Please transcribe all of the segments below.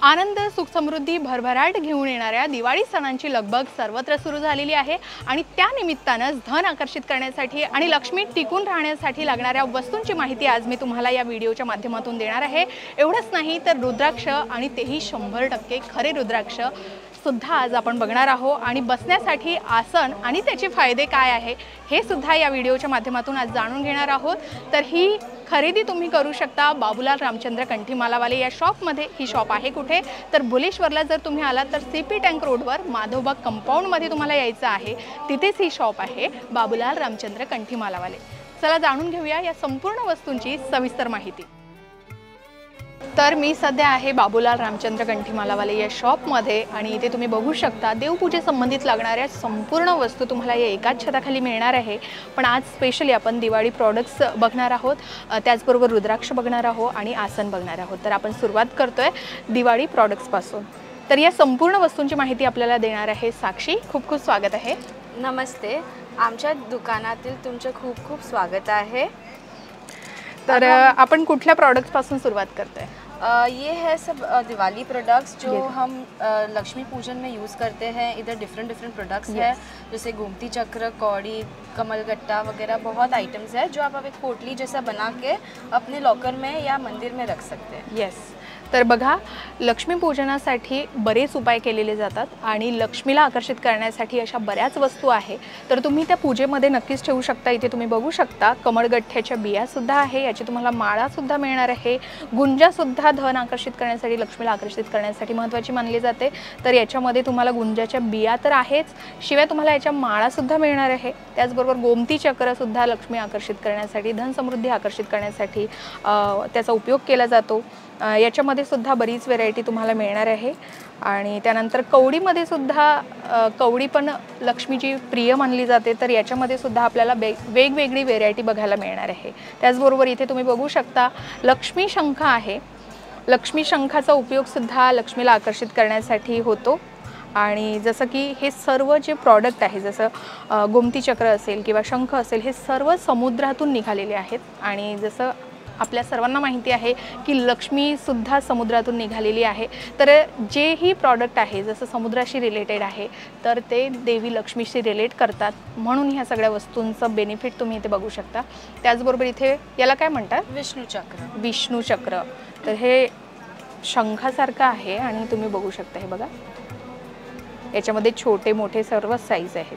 आनंद, सुख, समृद्धी, भरभराट घेऊन येणाऱ्या दिवाळी सणांची लगबग सर्वत्र सुरू झालेली आहे आणि त्या निमित्तानं धन आकर्षित करण्यासाठी आणि लक्ष्मी टिकून राहण्यासाठी लागणाऱ्या वस्तूंची माहिती आज मी तुम्हाला या व्हिडिओच्या माध्यमातून देणार आहे। एवढंच नाही तर रुद्राक्ष आणि तेही 100% खरे रुद्राक्ष सुद्धा आज आपण बघणार आहोत आणि बसण्यासाठी आसन आणि त्याचे फायदे काय आहे हे सुद्धा या व्हिडिओच्या माध्यमातून आज जाणून घेणार आहोत। तर ही खरेदी तुम्ही करू शकता बाबूलाल रामचंद्र कंठीमालावाले या शॉपमध्ये। ही शॉप आहे कुठे तर भुलेश्वरला जर तुम्ही आलात तर सीपी टँक रोडवर माधवबाग कंपाऊंडमध्ये तुम्हाला यायचं आहे, तिथेच ही शॉप आहे बाबूलाल रामचंद्र कंठीमालावाले। चला जाणून घेऊया या संपूर्ण वस्तूंची सविस्तर माहिती। तर मी सध्या आहे बाबूलाल रामचंद्र कंठीमालावाले या शॉपमध्ये आणि इथे तुम्ही बघू शकता देवपूजे संबंधित लागणाऱ्या संपूर्ण वस्तू तुम्हाला या एकाच छताखाली मिळणार आहे। पण आज स्पेशली आपण दिवाळी प्रॉडक्ट्स बघणार आहोत, त्याचबरोबर रुद्राक्ष बघणार आहोत आणि आसन बघणार आहोत। तर आपण सुरुवात करतोय दिवाळी प्रॉडक्ट्सपासून। तर या संपूर्ण वस्तूंची माहिती आपल्याला देणार आहे साक्षी। खूप खूप स्वागत आहे। नमस्ते, आमच्या दुकानातील तुमचे खूप खूप स्वागत आहे। तर आपण कुठल्या प्रोडक्ट्स पासून सुरुवात करते? ये है सब दिवाली प्रोडक्ट्स जो हम लक्ष्मी पूजन में यूज़ करते हैं। इधर डिफरेंट प्रोडक्ट्स हैं जैसे गोमती चक्र, कौड़ी, कमलगट्टा वगैरह बहुत आइटम्स है जो आप अब एक पोटली जैसा बना के अपने लॉकर में या मंदिर में रख सकते हैं। यस, तर बघा लक्ष्मी पूजनासाठी बरेच उपाय केलेले जातात आणि लक्ष्मीला आकर्षित करण्यासाठी अशा बऱ्याच वस्तू आहे। तर तुम्ही त्या पूजेमध्ये नक्कीच ठेवू शकता। इथे तुम्ही बघू शकता कमळगठ्ठ्याच्या बिया सुद्धा आहे, याची तुम्हाला माळा सुद्धा मिळणार आहे। गुंजा सुद्धा धन आकर्षित करण्यासाठी, लक्ष्मीला आकर्षित करण्यासाठी महत्त्वाची मानली जाते। तर याच्यामध्ये तुम्हाला गुंजाच्या बिया तर आहेच, शिवाय तुम्हाला याच्या माळा सुद्धा मिळणार आहे। त्याचबरोबर गोमती चक्र सुद्धा लक्ष्मी आकर्षित करण्यासाठी, धन समृद्धी आकर्षित करण्यासाठी त्याचा उपयोग केला जातो। याच्यामध्ये सुद्धा बरीच व्हेरायटी तुम्हाला मिळणार आहे। आणि त्यानंतर कवडीमध्ये सुद्धा कवडी पण लक्ष्मीची प्रिय मानली जाते, तर याच्यामध्ये सुद्धा आपल्याला वेगवेगळी व्हेरायटी बघायला मिळणार आहे। त्याचबरोबर इथे तुम्ही बघू शकता लक्ष्मी शंख आहे। लक्ष्मी शंखाचा उपयोग सुद्धा लक्ष्मीला आकर्षित करण्यासाठी होतो। आणि जसं की हे सर्व जे प्रॉडक्ट आहे जसं गोमती चक्र असेल किंवा शंख असेल हे सर्व समुद्रातून निघालेले आहेत। आणि जसं आपल्या सर्वांना माहिती आहे की लक्ष्मी सुद्धा समुद्रातून निघालेली आहे, तर जेही प्रॉडक्ट आहे जसं समुद्राशी रिलेटेड आहे तर ते देवी लक्ष्मीशी रिलेट करतात, म्हणून ह्या सगळ्या वस्तूंचं बेनिफिट तुम्ही इथे बघू शकता। त्याचबरोबर इथे याला काय म्हणतात? विष्णुचक्र। विष्णुचक्र, तर हे शंखासारखं आहे आणि तुम्ही बघू शकता हे बघा याच्यामध्ये छोटे मोठे सर्व साईज आहेत।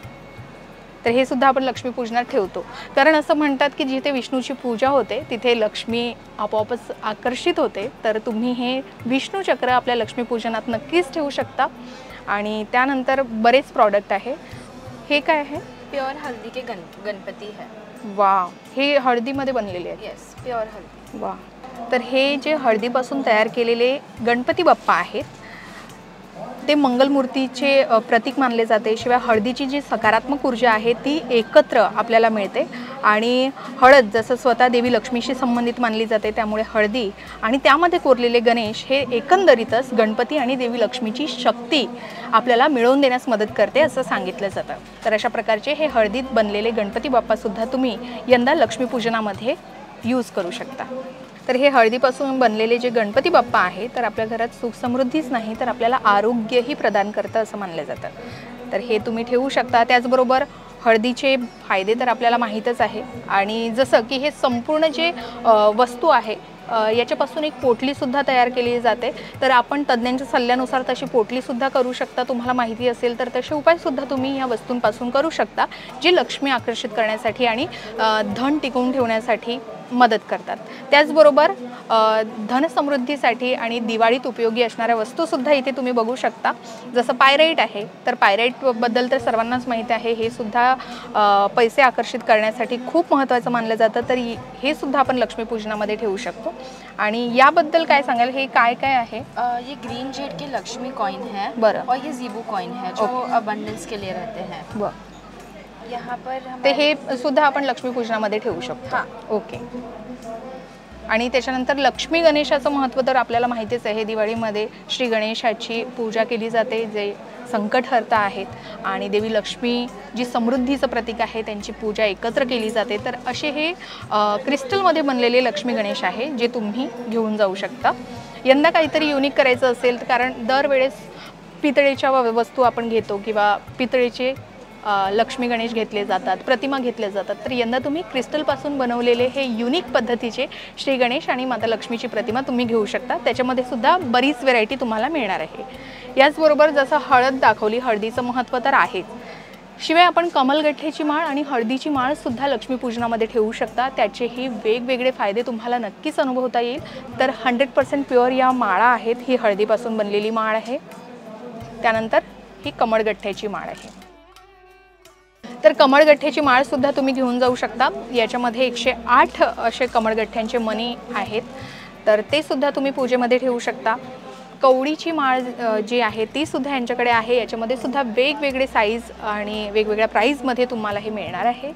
तर हे सुद्धा आपण लक्ष्मी पूजनात ठेवतो, कारण असं म्हणतात की जिथे विष्णूची पूजा होते तिथे लक्ष्मी आपोआपच आकर्षित होते। तर तुम्ही हे विष्णू चक्र आपल्या लक्ष्मी पूजनात नक्कीच ठेवू शकता। आणि त्यानंतर बरेच प्रॉडक्ट आहे। हे काय आहे? प्योर हल्दी के गणपती है। वाह, हे हळदीमध्ये बनलेले आहे? यस, प्योर हल्दी। वाह, तर हे जे हळदीपासून तयार केलेले गणपती बाप्पा आहेत ते मंगलमूर्तीचे प्रतीक मानले जाते। शिवाय हळदीची जी सकारात्मक ऊर्जा आहे ती एकत्र आपल्याला मिळते। आणि हळद जसं स्वतः देवी लक्ष्मीशी संबंधित मानली जाते, त्यामुळे हळदी आणि त्यामध्ये कोरलेले गणेश हे एकंदरीतच गणपती आणि देवी लक्ष्मीची शक्ती आपल्याला मिळवून देण्यास मदत करते असं सांगितलं जातं। तर अशा प्रकारचे हे हळदीत बनलेले गणपती बाप्पा सुद्धा तुम्ही यंदा लक्ष्मीपूजनामध्ये यूज करू शकता। तर हे हळदीपासून बनलेले जे गणपती बाप्पा आहे तर आपल्या घरात सुख समृद्धीच नाही तर आपल्याला आरोग्यही प्रदान करतं असं मानलं जातं। तर हे तुम्ही ठेवू शकता। त्याचबरोबर हळदीचे फायदे तर आपल्याला माहीतच आहे। आणि जसं की हे संपूर्ण जे वस्तू आहे याच्यापासून एक पोटलीसुद्धा तयार केली जाते, तर आपण तज्ज्ञांच्या सल्ल्यानुसार तशी पोटलीसुद्धा करू शकता। तुम्हाला माहिती असेल तर तसे उपायसुद्धा तुम्ही या वस्तूंपासून करू शकता जी लक्ष्मी आकर्षित करण्यासाठी आणि धन टिकवून ठेवण्यासाठी मदत करतात। त्याचबरोबर धनसमृद्धीसाठी आणि दिवाळीत उपयोगी असणाऱ्या वस्तूसुद्धा इथे तुम्ही बघू शकता। जसं पायराईट आहे, तर पायराईटबद्दल तर सर्वांनाच माहिती आहे, हे सुद्धा पैसे आकर्षित करण्यासाठी खूप महत्त्वाचं मानलं जातं। तर हे सुद्धा आपण लक्ष्मीपूजनामध्ये ठेवू शकतो। आणि याबद्दल काय सांगाल, हे काय काय आहे? ये ग्रीन जेड के लक्ष्मी कॉइन है। बरं। और ये जीबू कॉइन है जो अबंडेंस के लिए रहते हैं। बरं, यहाँ पर ते हे सुद्धा आपण लक्ष्मीपूजनामध्ये ठेवू शकतो। हां, ओके। आणि त्याच्यानंतर लक्ष्मी गणेशाचं महत्त्व तर आपल्याला माहितीच आहे। दिवाळीमध्ये श्री गणेशाची पूजा केली जाते जे संकटहर्ता आहेत आणि देवी लक्ष्मी जी समृद्धीचं प्रतीक आहे त्यांची पूजा एकत्र केली जाते। तर असे हे क्रिस्टलमध्ये बनलेले लक्ष्मी गणेश आहे जे तुम्ही घेऊन जाऊ शकता। यंदा काहीतरी युनिक करायचं असेल, कारण दरवेळेस पितळेच्या वस्तू आपण घेतो किंवा पितळेचे लक्ष्मी गणेश घेतले जातात, प्रतिमा घेतल्या जातात, तर यंदा तुम्ही क्रिस्टलपासून बनवलेले हे युनिक पद्धतीचे श्री गणेश आणि माता लक्ष्मीची प्रतिमा तुम्ही घेऊ शकता। त्याच्यामध्ये सुद्धा बरीच व्हेरायटी तुम्हाला मिळणार आहे। याचबरोबर जसं हळद दाखवली, हळदीचं महत्त्व तर आहेच, शिवाय आपण कमलगठ्ठेची माळ आणि हळदीची माळ सुद्धा लक्ष्मीपूजनामध्ये ठेवू शकता। त्याचेही वेगवेगळे फायदे तुम्हाला नक्कीच अनुभवता येईल। तर 100% प्युअर या माळा आहेत। ही हळदीपासून बनलेली माळ आहे, त्यानंतर ही कमळगठ्ठ्याची माळ आहे। तर कमळगठ्ठ्याची माळ सुद्धा तुम्ही घेऊन जाऊ शकता। याच्यामध्ये 108 असे कमळगठ्ठ्यांचे मणी आहेत, तर ते सुद्धा तुम्ही पूजेमध्ये ठेवू शकता। कवडीची माळ जी आहे ती सुद्धा यांच्याकडे आहे। याच्यामध्ये सुद्धा वेगवेगळे साईज आणि वेगवेगळ्या प्राईजमध्ये तुम्हाला हे मिळणार आहे।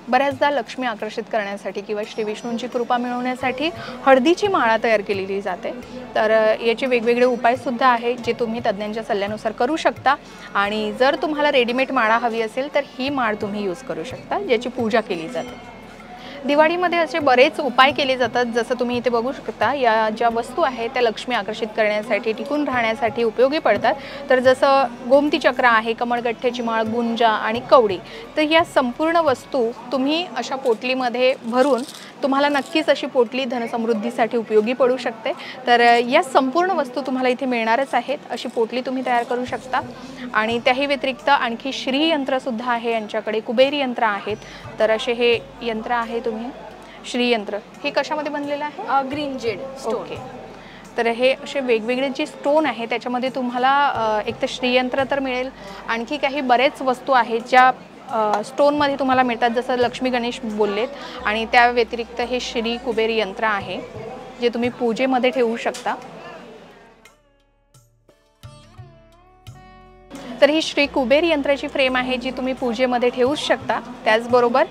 बऱ्याचदा लक्ष्मी आकर्षित करण्यासाठी किंवा श्री विष्णूंची कृपा मिळवण्यासाठी हळदीची माळा तयार केलेली जाते। तर याचे वेगवेगळे उपाय सुद्धा आहेत जे तुम्ही तज्ञांच्या सल्ल्यानुसार करू शकता। आणि जर तुम्हाला रेडीमेड माळा हवी असेल तर ही माळ तुम्ही यूज करू शकता, ज्याची पूजा केली जाते। दिवाळीमध्ये असे बरेच उपाय केले जातात, जसं तुम्ही इथे बघू शकता। या ज्या वस्तू आहेत त्या लक्ष्मी आकर्षित करण्यासाठी, टिकून राहण्यासाठी उपयोगी पडतात। तर जसं गोमती चक्र आहे, कमळगठ्ठ्याची माळ, गुंजा आणि कवडी, तर या संपूर्ण वस्तू तुम्ही अशा पोटलीमध्ये भरून, तुम्हाला नक्कीच अशी पोटली धनसमृद्धीसाठी उपयोगी पडू शकते। तर या संपूर्ण वस्तू तुम्हाला इथे मिळणारच आहेत। अशी पोटली तुम्ही तयार करू शकता। आणि त्याही व्यतिरिक्त आणखी श्री यंत्र सुद्धा आहे यांच्याकडे, कुबेर यंत्र आहेत। तर असे हे यंत्र आहे, तुम्ही श्री यंत्र हे कशामध्ये बनलेलं आहे? Green Z stone. ओके, तर हे असे वेगवेगळे जे स्टोन आहे त्याच्यामध्ये तुम्हाला एक तर श्रीयंत्र तर मिळेल, आणखी काही बरेच वस्तू आहेत ज्या स्टोनमध्ये तुम्हाला मिळतात, जसं लक्ष्मी गणेश बोललेत। आणि त्या व्यतिरिक्त हे श्री कुबेर यंत्र आहे जे तुम्ही पूजेमध्ये ठेवू शकता। तर ही श्री कुबेर यंत्राची फ्रेम आहे जी तुम्ही पूजेमध्ये ठेवू शकता। त्याचबरोबर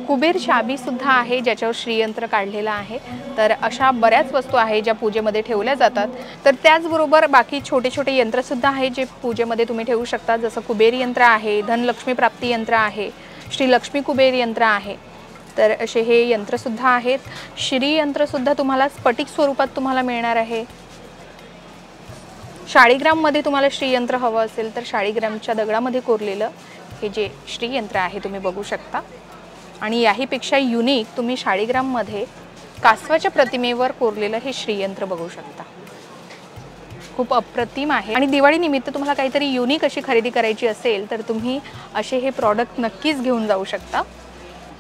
कुबेर चाबी सुद्धा आहे ज्याच्यावर श्रीयंत्र काढलेलं आहे। तर अशा बऱ्याच वस्तू आहेत ज्या पूजेमध्ये ठेवल्या जातात। तर त्याचबरोबर बाकी छोटे छोटे यंत्रसुद्धा आहेत जे पूजेमध्ये तुम्ही ठेवू शकता, जसं कुबेर यंत्र आहे, धनलक्ष्मी प्राप्ती यंत्र आहे, श्री लक्ष्मी कुबेर यंत्र आहे। तर असे हे यंत्रसुद्धा आहेत। श्री यंत्रसुद्धा तुम्हाला स्फटिक स्वरूपात तुम्हाला मिळणार आहे। शाळीग्राममध्ये तुम्हाला श्रीयंत्र हवं असेल तर शाळीग्रामच्या दगडामध्ये कोरलेलं हे जे श्रीयंत्र आहे तुम्ही बघू शकता। आणि याहीपेक्षा युनिक तुम्ही शाळीग्राममध्ये कासवाच्या प्रतिमेवर कोरलेलं हे श्रीयंत्र बघू शकता, खूप अप्रतिम आहे। आणि दिवाळी निमित्त तुम्हाला काहीतरी युनिक अशी खरेदी करायची असेल तर तुम्ही असे हे प्रॉडक्ट नक्कीच घेऊन जाऊ शकता।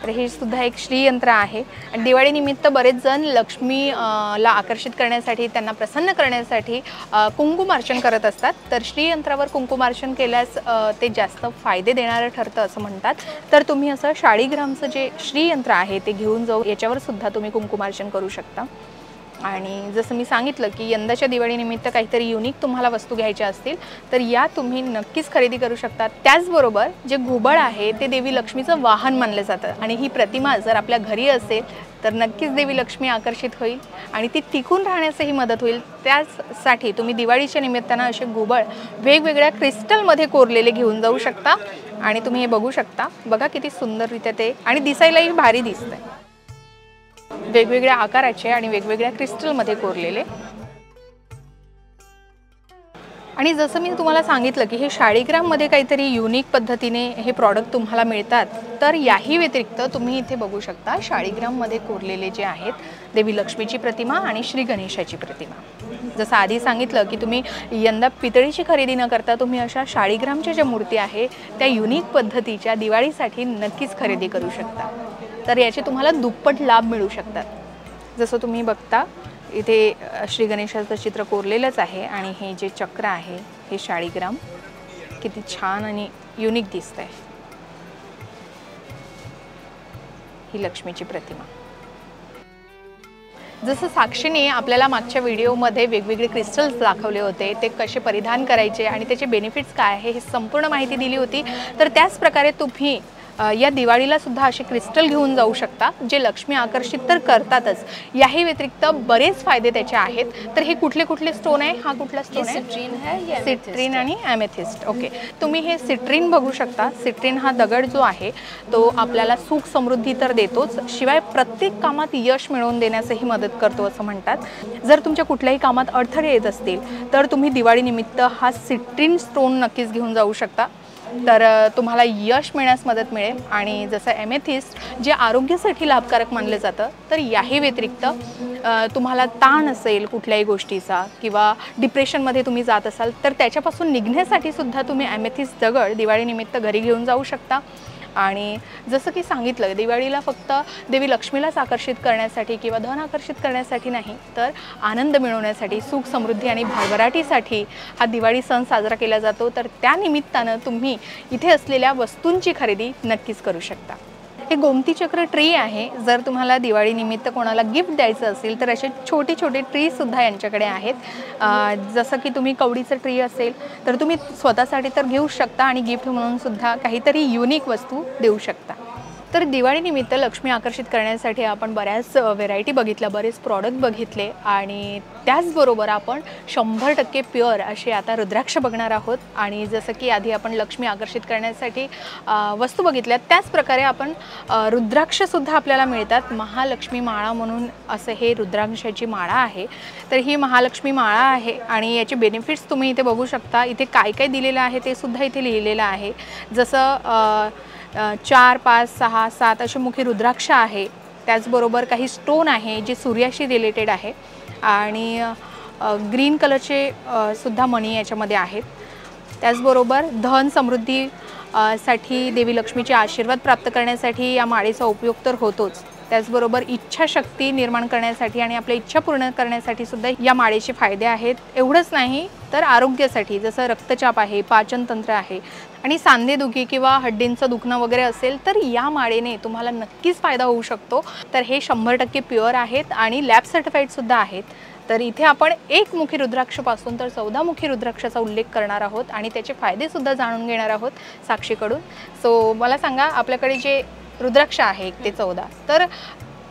तर हे सुद्धा एक श्रीयंत्र आहे। आणि दिवाळीनिमित्त बरेच जण लक्ष्मीला आकर्षित करण्यासाठी, त्यांना प्रसन्न करण्यासाठी कुंकुमार्चन करत असतात। तर श्रीयंत्रावर कुंकुमार्चन केल्यास ते जास्त फायदे देणारं ठरतं असं म्हणतात। तर तुम्ही असं शाळीग्रामचं जे श्रीयंत्र आहे ते घेऊन जाऊ, याच्यावर सुद्धा तुम्ही कुंकुमार्चन करू शकता। आणि जसं मी सांगितलं की यंदाच्या दिवाळीनिमित्त काहीतरी युनिक तुम्हाला वस्तू घ्यायच्या असतील तर या तुम्ही नक्कीच खरेदी करू शकता। त्याचबरोबर जे घुबड आहे ते देवी लक्ष्मीचं वाहन मानलं जातं आणि ही प्रतिमा जर आपल्या घरी असेल तर नक्कीच देवी लक्ष्मी आकर्षित होईल आणि ती टिकून राहण्यासही मदत होईल। त्यासाठी तुम्ही दिवाळीच्या निमित्तानं असे घुबड वेगवेगळ्या क्रिस्टलमध्ये कोरलेले घेऊन जाऊ शकता। आणि तुम्ही हे बघू शकता, बघा किती सुंदररित्या ते, आणि दिसायलाही भारी दिसतंय, वेगवेगळ्या आकाराचे आणि वेगवेगळ्या क्रिस्टलमध्ये कोरलेले। आणि जसं मी तुम्हाला सांगितलं की हे शाळीग्राममध्ये काहीतरी युनिक पद्धतीने हे प्रॉडक्ट तुम्हाला मिळतात, तर याही व्यतिरिक्त तुम्ही इथे बघू शकता शाळीग्राममध्ये कोरलेले जे आहेत देवी लक्ष्मीची प्रतिमा आणि श्री गणेशाची प्रतिमा। जसं आधी सांगितलं की तुम्ही यंदा पितळीची खरेदी न करता तुम्ही अशा शाळीग्रामच्या ज्या मूर्ती आहे त्या युनिक पद्धतीच्या दिवाळीसाठी नक्कीच खरेदी करू शकता। तर याचे तुम्हाला दुप्पट लाभ मिळू शकतात। जसं तुम्ही बघता इथे श्री गणेशाचं चित्र कोरलेलंच आहे आणि हे जे चक्र आहे हे शाळीग्राम किती छान आणि युनिक दिसतंय। ही लक्ष्मीची प्रतिमा। जसं साक्षीने आपल्याला मागच्या व्हिडिओमध्ये वेगवेगळे क्रिस्टल्स दाखवले होते, ते कसे परिधान करायचे आणि त्याचे बेनिफिट्स काय आहे हे संपूर्ण माहिती दिली होती। तर त्याच प्रकारे तुम्ही या दिवाळीला सुद्धा असे क्रिस्टल घेऊन जाऊ शकता, जे लक्ष्मी आकर्षित तर करतातच, याही व्यतिरिक्त बरेच फायदे त्याचे आहेत. तर हे कुठले कुठले स्टोन आहे? हा कुठला स्टोन आहे? सिट्रीन है, सिट्रीन आणि ॲमेथिस्ट. ओके, तुम्ही हे सिट्रीन बघू शकता. सिट्रीन हा दगड जो आहे तो आपल्याला सुख समृद्धी तर देतोच, शिवाय प्रत्येक कामात यश मिळवून देण्यासही मदत करतो असं म्हणतात. जर तुमच्या कुठल्याही कामात अडथळे येत असतील तर तुम्ही दिवाळीनिमित्त हा सिट्रीन स्टोन नक्कीच घेऊन जाऊ शकता. तर तुम्हाला यश मिळण्यास मदत मिळेल. आणि जसं ॲमेथिस्ट जे आरोग्यासाठी लाभकारक मानलं जातं, तर याही व्यतिरिक्त तुम्हाला ताण असेल कुठल्याही गोष्टीचा किंवा डिप्रेशनमध्ये तुम्ही जात असाल तर त्याच्यापासून निघण्यासाठी सुद्धा तुम्ही ॲमेथिस्ट दगड दिवाळीनिमित्त घरी घेऊन जाऊ शकता. आणि जसं की सांगितलं, दिवाळीला फक्त देवी लक्ष्मीलाच आकर्षित करण्यासाठी किंवा धन आकर्षित करण्यासाठी नाही, तर आनंद मिळवण्यासाठी, सुख समृद्धी आणि भरभराटीसाठी हा दिवाळी सण साजरा केला जातो. तर त्या निमित्तानं तुम्ही इथे असलेल्या वस्तूंची खरेदी नक्कीच करू शकता. हे गोमती चक्र ट्री आहे. जर तुम्हाला दिवाळीनिमित्त कोणाला गिफ्ट द्यायचं असेल तर असे छोटे छोटे ट्रीसुद्धा यांच्याकडे आहेत. जसं की तुम्ही कवडीचं ट्री असेल तर तुम्ही स्वतःसाठी तर घेऊ शकता आणि गिफ्ट म्हणून सुद्धा काहीतरी युनिक वस्तू देऊ शकता. तर दिवाळीनिमित्त लक्ष्मी आकर्षित करण्यासाठी आपण बऱ्याच व्हेरायटी बघितल्या, बरेच प्रॉडक्ट बघितले आणि त्याचबरोबर आपण 100% प्युअर असे आता रुद्राक्ष बघणार आहोत. आणि जसं की आधी आपण लक्ष्मी आकर्षित करण्यासाठी वस्तू बघितल्या, त्याच प्रकारे आपण रुद्राक्षसुद्धा आपल्याला मिळतात. महालक्ष्मी माळा म्हणून असं हे रुद्राक्षाची माळा आहे. तर ही महालक्ष्मी माळा आहे आणि याचे बेनिफिट्स तुम्ही इथे बघू शकता. इथे काय काय दिलेलं आहे ते सुद्धा इथे लिहिलेलं आहे. जसं 4, 5, 6, 7 असे मुखी रुद्राक्ष आहे. त्याचबरोबर काही स्टोन आहे जे सूर्याशी रिलेटेड आहे आणि ग्रीन कलरचे सुद्धा मणी याच्यामध्ये आहेत. त्याचबरोबर धन समृद्धी साठी देवी लक्ष्मीचे आशीर्वाद प्राप्त करण्यासाठी या माळेचा उपयोग तर होतोच. त्याचबरोबर इच्छाशक्ती निर्माण करण्यासाठी आणि आपल्या इच्छा पूर्ण करण्यासाठी सुद्धा या माळेचे फायदे आहेत. एवढंच नाही तर आरोग्यासाठी, जसं रक्तचाप आहे, पाचनतंत्र आहे आणि सांधेदुखी किंवा हड्डींचं दुखणं वगैरे असेल तर या माळेने तुम्हाला नक्कीच फायदा होऊ शकतो. तर हे 100% प्युअर आहेत आणि लॅब सर्टिफाईडसुद्धा आहेत. तर इथे आपण एक मुखी रुद्राक्षपासून तर 14 मुखी रुद्राक्षाचा उल्लेख करणार आहोत आणि त्याचे फायदेसुद्धा जाणून घेणार आहोत साक्षीकडून. सो मला सांगा, आपल्याकडे जे रुद्राक्ष आहे 1 ते 14, तर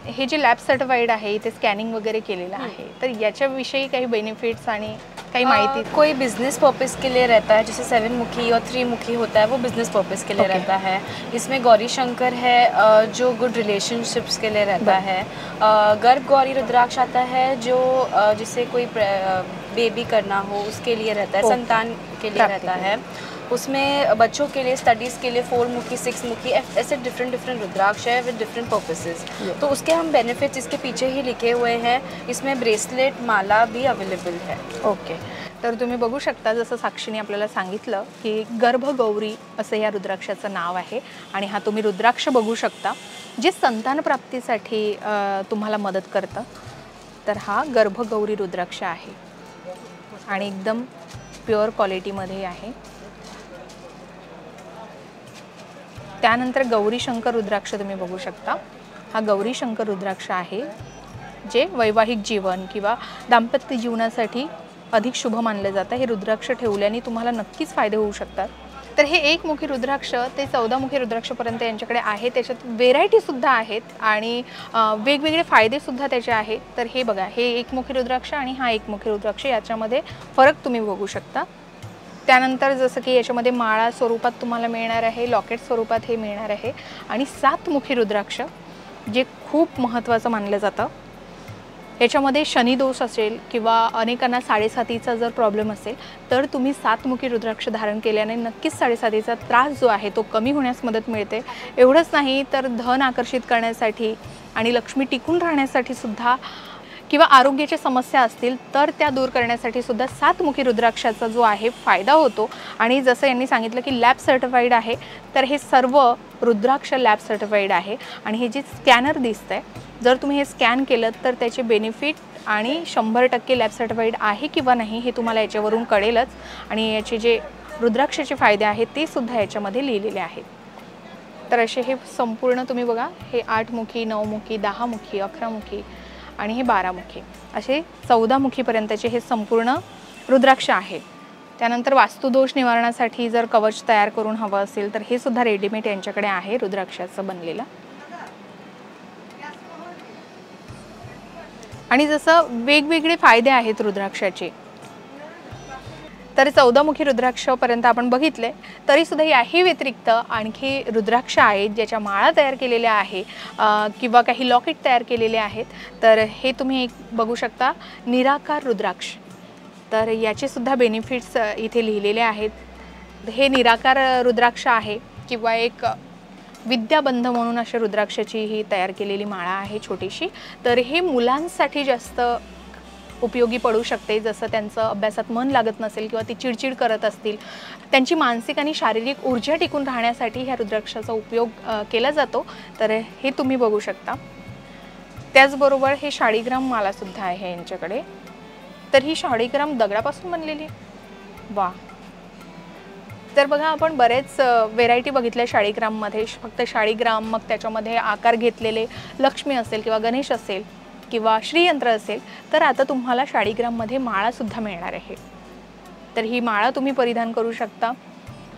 हे जे लॅब सर्टिफाईड आहे, इथे स्कॅनिंग वगैरे केलेलं आहे, तर याच्याविषयी काही बेनिफिट्स आणि काही माहिती? कोई बिजनेस पर्पस के लिए रहता है, जैसे 7 मुखी और 3 मुखी होता है, वो बिजनेस पर्पस के लिए रहता है. इसमें गौरी शंकर है जो गुड रिलेशनशिप्स के लिए रहता है. गर्भ गौरी रुद्राक्ष आता है जो जिसे कोई बेबी करना हो उसके लिए रहता है, संतान के लिए रहता है. उसमें बच्चों के लिए, स्टडीज़ के लिए 4 मुखी, 6 मुखी, ऐसे डिफरेंट रुद्राक्ष है विद डिफरेंट पर्पसेस. तो उसके हम बेनिफिट्स इसके पीछे ही लिखे हुए हैं. इसमें ब्रेसलेट, माला भी अवेलेबल है. ओके, तर तुम्ही बघू शकता, जसं साक्षीने आपल्याला सांगितलं की गर्भगौरी असं या रुद्राक्षाचं नाव आहे आणि हा तुम्ही रुद्राक्ष बघू शकता जे संतान प्राप्तीसाठी तुम्हाला मदत करतं. तर हा गर्भगौरी रुद्राक्ष आहे आणि एकदम प्युअर क्वालिटीमध्ये आहे. त्यानंतर गौरी शंकर रुद्राक्ष तुम्ही बघू शकता. हा गौरी शंकर रुद्राक्ष आहे जे वैवाहिक जीवन किंवा दाम्पत्य जीवनासाठी अधिक शुभ मानलं जातं. हे रुद्राक्ष ठेवल्याने तुम्हाला नक्कीच फायदे होऊ शकतात. तर हे 1 मुखी रुद्राक्ष ते 14 मुखी रुद्राक्षपर्यंत यांच्याकडे आहे. त्याच्यात व्हेरायटीसुद्धा आहेत आणि वेगवेगळे फायदेसुद्धा त्याचे आहेत. तर हे बघा, हे 1 मुखी रुद्राक्ष आणि हा 1 मुखी रुद्राक्ष याच्यामध्ये फरक तुम्ही बघू शकता. त्यानंतर जसं की याच्यामध्ये माळा स्वरूपात तुम्हाला मिळणार आहे, लॉकेट स्वरूपात हे मिळणार आहे आणि 7 मुखी रुद्राक्ष जे खूप महत्त्वाचं मानलं जातं. याच्यामध्ये शनिदोष असेल किंवा अनेकांना 7.5चा जर प्रॉब्लेम असेल तर तुम्ही 7 मुखी रुद्राक्ष धारण केल्याने नक्कीच 7.5चा त्रास जो आहे तो कमी होण्यास मदत मिळते. एवढंच नाही तर धन आकर्षित करण्यासाठी आणि लक्ष्मी टिकून राहण्यासाठी सुद्धा किंवा आरोग्याच्या समस्या असतील तर त्या दूर करण्यासाठी सुद्धा 7 मुखी रुद्राक्षाचा जो आहे फायदा होतो. आणि जसं यांनी सांगितलं की लॅब सर्टिफाईड आहे, तर हे सर्व रुद्राक्ष लॅब सर्टिफाईड आहे. आणि हे जे स्कॅनर दिसतंय, जर तुम्ही हे स्कॅन केलं तर त्याचे बेनिफिट आणि 100% लॅब सर्टिफाईड आहे किंवा नाही हे तुम्हाला याच्यावरून कळेलच. आणि याचे जे रुद्राक्षाचे फायदे आहेत ते सुद्धा याच्यामध्ये लिहिलेले आहेत. तर असे हे संपूर्ण तुम्ही बघा, हे 8 मुखी, 9 मुखी, 10 मुखी, 11 मुखी आणि हे 12 मुखी असे 14 मुखीपर्यंतचे हे संपूर्ण रुद्राक्ष आहे. त्यानंतर वास्तुदोष निवारणासाठी जर कवच तयार करून हवं असेल तर हे सुद्धा रेडीमेड यांच्याकडे आहे रुद्राक्षाचं बनलेलं. आणि जसं वेगवेगळे फायदे आहेत रुद्राक्षाचे, तर 14 मुखी रुद्राक्षापर्यंत आपण बघितले. तरी सुद्धा याही व्यतिरिक्त आणखी रुद्राक्ष आहेत ज्याच्या माळा तयार केलेल्या आहे किंवा काही लॉकेट तयार केलेले आहेत. तर हे तुम्ही एक बघू शकता, निराकार रुद्राक्ष. तर याचे सुद्धा बेनिफिट्स इथे लिहिलेले आहेत. हे निराकार रुद्राक्ष आहे किंवा एक विद्याबंध म्हणून अशा रुद्राक्षाची ही तयार केलेली माळा आहे छोटीशी. तर हे मुलांसाठी जास्त उपयोगी पडू शकते. जसं त्यांचं अभ्यासात मन लागत नसेल किंवा ती चिडचिड करत असतील, त्यांची मानसिक आणि शारीरिक ऊर्जा टिकून राहण्यासाठी ह्या रुद्राक्षाचा उपयोग केला जातो. तर हे तुम्ही बघू शकता. त्याचबरोबर हे शाळीग्राम मालासुद्धा आहे यांच्याकडे. तर ही शाळीग्राम दगडापासून बनलेली. वा. तर बघा, आपण बरेच व्हेरायटी बघितल्या शाळीग्राममध्ये. फक्त शाळीग्राम, मग त्याच्यामध्ये आकार घेतलेले लक्ष्मी असेल किंवा गणेश असेल किंवा श्रीयंत्र असेल. तर आता तुम्हाला शाळीग्राममध्ये माळासुद्धा मिळणार आहे. तर ही माळा तुम्ही परिधान करू शकता.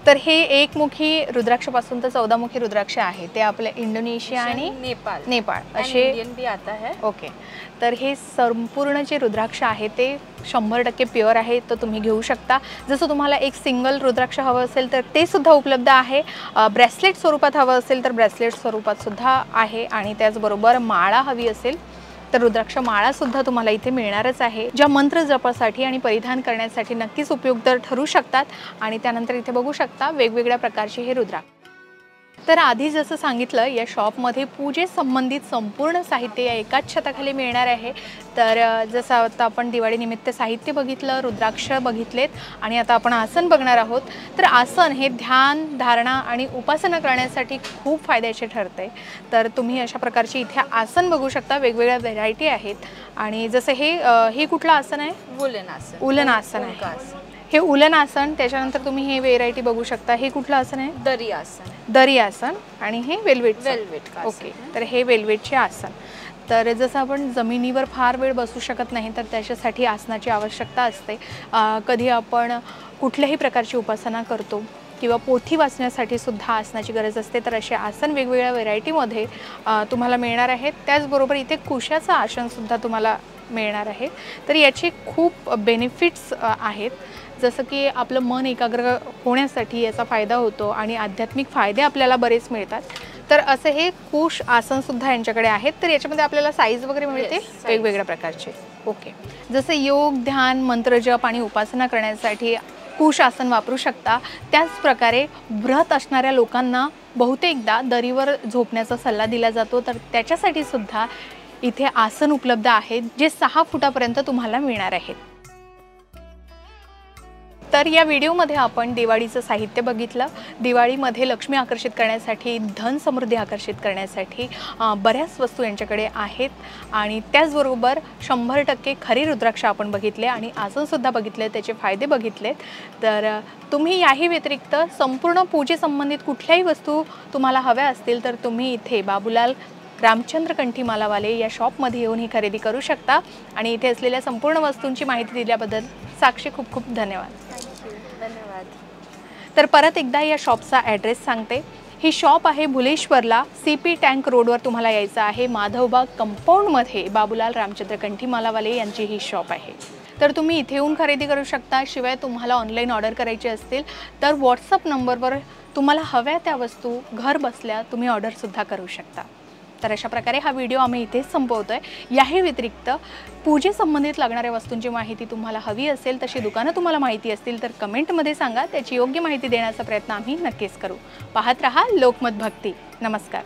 तर हे एकमुखी रुद्राक्षापासून तर 14 मुखी रुद्राक्ष आहे ते आपल्या इंडोनेशिया आणि नेपाळ असे भी आता है. ओके. तर हे संपूर्ण जे रुद्राक्ष आहे ते 100% प्युअर आहे. तर तुम्ही घेऊ शकता. जसं तुम्हाला एक सिंगल रुद्राक्ष हवं असेल तर ते सुद्धा उपलब्ध आहे. ब्रेसलेट स्वरूपात हवं असेल तर ब्रेसलेट स्वरूपात सुद्धा आहे. आणि त्याचबरोबर माळा हवी असेल तर रुद्राक्ष माळा सुद्धा तुम्हाला इथे मिळणारच आहे, ज्या मंत्र जपासाठी आणि परिधान करण्यासाठी नक्कीच उपयुक्त ठरू शकतात. आणि त्यानंतर इथे बघू शकता वेगवेगळ्या प्रकारचे हे रुद्राक्ष. तर आधी जसं सांगितलं, या शॉपमध्ये पूजे संबंधित संपूर्ण साहित्य या एकाच छताखाली मिळणार आहे. तर जसं आता आपण दिवाळीनिमित्त साहित्य बघितलं, रुद्राक्ष बघितलेत आणि आता आपण आसन बघणार आहोत. तर आसन हे ध्यान, धारणा आणि उपासना करण्यासाठी खूप फायद्याचे ठरते. तर तुम्ही अशा प्रकारची इथे आसन बघू शकता. वेगवेगळ्या व्हेरायटी आहेत. आणि जसं हे कुठलं आसन आहे? उलन आसन आहे. हे उलन आसन. त्याच्यानंतर तुम्ही हे व्हेरायटी बघू शकता. हे कुठलं आसन आहे? दरी आसन. आणि हे वेल्वेट. ओके. तर हे वेल्वेटचे आसन. तर जसं आपण जमिनीवर फार वेळ बसू शकत नाही तर त्याच्यासाठी आसनाची आवश्यकता असते. कधी आपण कुठल्याही प्रकारची उपासना करतो किंवा पोथी वाचण्यासाठी सुद्धा आसनाची गरज असते. तर असे आसन वेगवेगळ्या व्हेरायटीमध्ये तुम्हाला मिळणार आहेत. त्याचबरोबर इथे कुशाचं आसनसुद्धा तुम्हाला मिळणार आहे. तर याचे खूप बेनिफिट्स आहेत. जसं की आपलं मन एकाग्र होण्यासाठी याचा फायदा होतो आणि आध्यात्मिक फायदे आपल्याला बरेच मिळतात. तर असे हे कुश आसनसुद्धा यांच्याकडे आहेत. तर याच्यामध्ये आपल्याला साईज वगैरे मिळते वेगवेगळ्या प्रकारचे. ओके. जसं योग, ध्यान, मंत्रजप आणि उपासना करण्यासाठी कुश आसन वापरू शकता. त्याचप्रकारे व्रत असणाऱ्या लोकांना बहुतेकदा दरीवर झोपण्याचा सल्ला दिला जातो. तर त्याच्यासाठी सुद्धा इथे आसन उपलब्ध आहेत जे 6 फुटापर्यंत तुम्हाला मिळणार आहेत. तर या व्हिडिओमध्ये आपण दिवाळीचं साहित्य बघितलं. दिवाळीमध्ये लक्ष्मी आकर्षित करण्यासाठी, धन समृद्धी आकर्षित करण्यासाठी बऱ्याच वस्तू यांच्याकडे आहेत. आणि त्याचबरोबर 100% खरी रुद्राक्ष आपण बघितले आणि आसनसुद्धा बघितले, त्याचे फायदे बघितले. तर तुम्ही याही व्यतिरिक्त संपूर्ण पूजेसंबंधित कुठल्याही वस्तू तुम्हाला हव्या असतील तर तुम्ही इथे बाबूलाल रामचंद्र कंठी मालावाले या शॉपमध्ये येऊन ही खरेदी करू शकता. आणि इथे असलेल्या संपूर्ण वस्तूंची माहिती दिल्याबद्दल साक्षी खूप खूप धन्यवाद. धन्यवाद. तर परत एकदा या शॉपचा ॲड्रेस सांगते. ही शॉप आहे भुलेश्वरला, CP टँक रोडवर तुम्हाला यायचं आहे. माधवबाग कंपाऊंडमध्ये बाबूलाल रामचंद्र कंठी मालावाले यांची ही शॉप आहे. तर तुम्ही इथे येऊन खरेदी करू शकता. शिवाय तुम्हाला ऑनलाईन ऑर्डर करायची असतील तर व्हॉट्सअप नंबरवर तुम्हाला हव्या त्या वस्तू घर बसल्या तुम्ही ऑर्डरसुद्धा करू शकता. तर अशा प्रकारे हा व्हिडिओ आम्ही इथेच संपवतोय. याही व्यतिरिक्त पूजेसंबंधित लागणाऱ्या वस्तूंची माहिती तुम्हाला हवी असेल, तशी दुकानं तुम्हाला माहिती असतील तर कमेंटमध्ये सांगा. त्याची योग्य माहिती देण्याचा प्रयत्न आम्ही नक्कीच करू. पाहत रहा लोकमत भक्ती. नमस्कार.